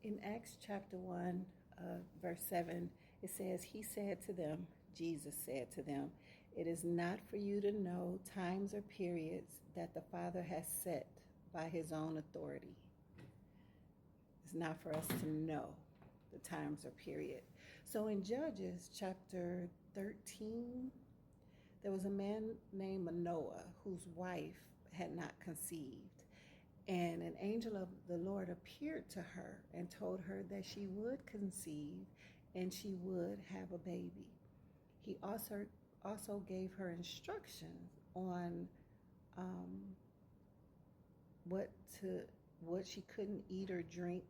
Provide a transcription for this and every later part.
In Acts chapter 1, verse 7, it says, He said to them, Jesus said to them, It is not for you to know times or periods that the Father has set by his own authority. It's not for us to know the times or period. So in Judges chapter 13, there was a man named Manoah whose wife had not conceived. And an angel of the Lord appeared to her and told her that she would conceive and she would have a baby. He also gave her instructions on what she couldn't eat or drink,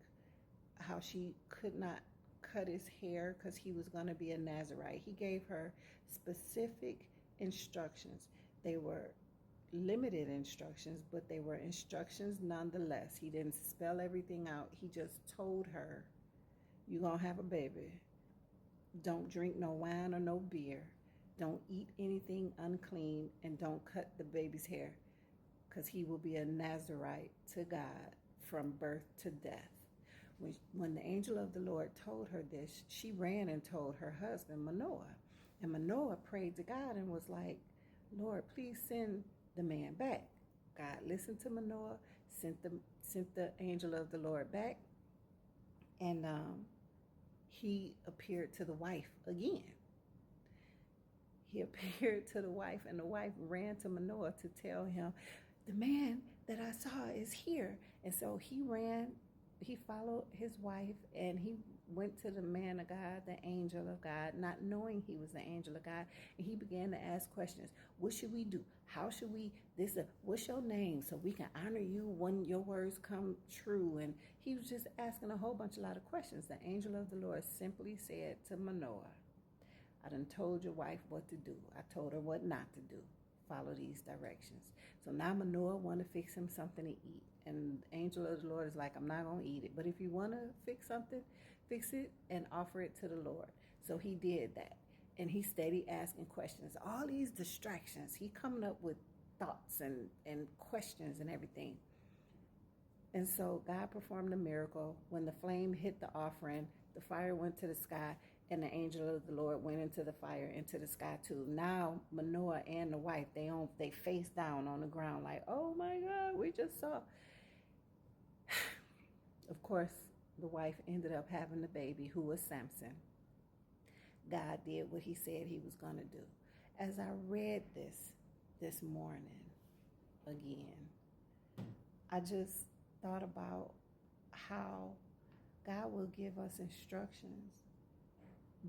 how she could not cut his hair because he was going to be a Nazirite. He gave her specific instructions. They were limited instructions, but they were instructions nonetheless. He didn't spell everything out. He just told her, you're going to have a baby. Don't drink no wine or no beer. Don't eat anything unclean, and don't cut the baby's hair, because he will be a Nazirite to God from birth to death. When the angel of the Lord told her this, she ran and told her husband, Manoah. And Manoah prayed to God and was like, Lord, please send the man back. God listened to Manoah, sent the angel of the Lord back, and he appeared to the wife again. He appeared to the wife, and the wife ran to Manoah to tell him, the man that I saw is here. And so he followed his wife, and he went to the man of God, the angel of God, not knowing he was the angel of God. And he began to ask questions. What should we do? How should we, what's your name so we can honor you when your words come true? And he was just asking a lot of questions. The angel of the Lord simply said to Manoah, I done told your wife what to do. I told her what not to do. Follow these directions. So now Manoah want to fix him something to eat. And the angel of the Lord is like, I'm not going to eat it. But if you want to fix something, fix it and offer it to the Lord. So he did that. And he steady asking questions. All these distractions. He coming up with thoughts and questions and everything. And so God performed a miracle. When the flame hit the offering, the fire went to the sky, and the angel of the Lord went into the fire, into the sky too. Now Manoah and the wife, they face down on the ground like, oh my God, we just saw. Of course, the wife ended up having the baby, who was Samson. God did what he said he was going to do. As I read this morning again, I just thought about how God will give us instructions,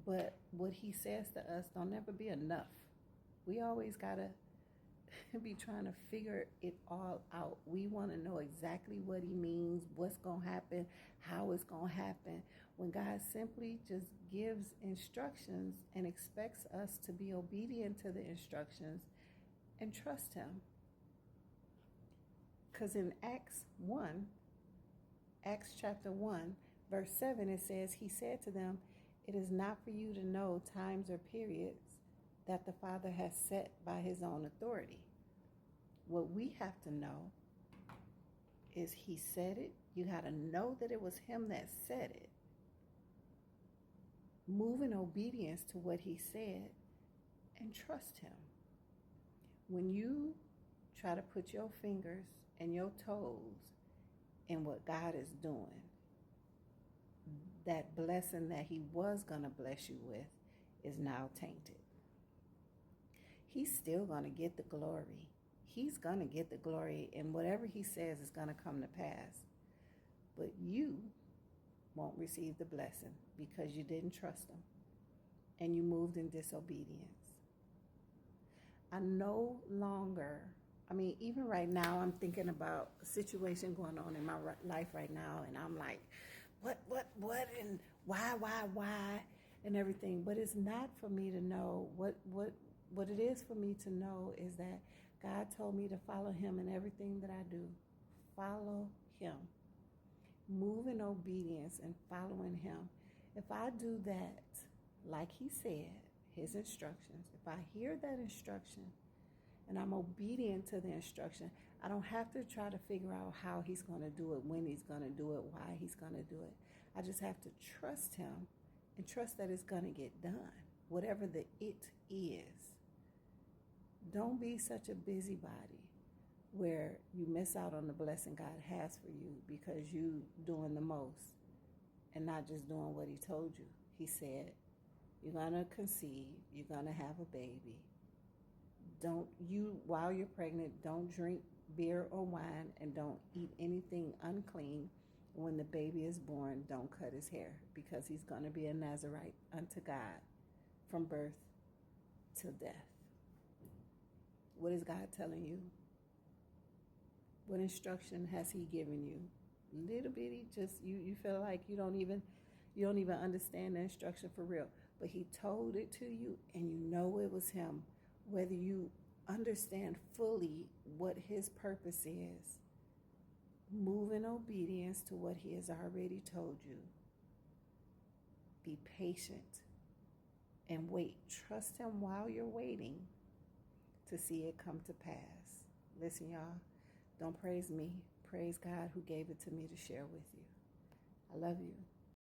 but what he says to us don't never be enough. We always got to be trying to figure it all out. We want to know exactly what he means, what's going to happen, how it's going to happen, when God simply just gives instructions and expects us to be obedient to the instructions and trust him. Because in Acts chapter 1, verse 7, it says, He said to them, It is not for you to know times or periods that the Father has set by his own authority. What we have to know is he said it. You got to know that it was him that said it. Move in obedience to what he said and trust him. When you try to put your fingers and your toes in what God is doing, that blessing that he was going to bless you with is now tainted. He's still going to get the glory. He's going to get the glory, and whatever he says is going to come to pass. But you won't receive the blessing because you didn't trust him and you moved in disobedience. Even right now, I'm thinking about a situation going on in my life right now, and I'm like, what, and why, and everything. But it's not for me to know. What it is for me to know is that God told me to follow him in everything that I do. Follow him. Move in obedience and following him. If I do that, like he said, his instructions, if I hear that instruction and I'm obedient to the instruction, I don't have to try to figure out how he's going to do it, when he's going to do it, why he's going to do it. I just have to trust him and trust that it's going to get done, whatever the it is. Don't be such a busybody where you miss out on the blessing God has for you because you doing the most and not just doing what he told you. He said, you're going to conceive, you're going to have a baby. While you're pregnant, don't drink beer or wine and don't eat anything unclean. When the baby is born, don't cut his hair because he's going to be a Nazarite unto God from birth till death. What is God telling you? What instruction has he given you? Little bitty, just you feel like you don't even understand the instruction for real. But he told it to you and you know it was him. Whether you understand fully what his purpose is, move in obedience to what he has already told you. Be patient and wait. Trust him while you're waiting to see it come to pass. Listen, y'all, don't praise me. Praise God who gave it to me to share with you. I love you.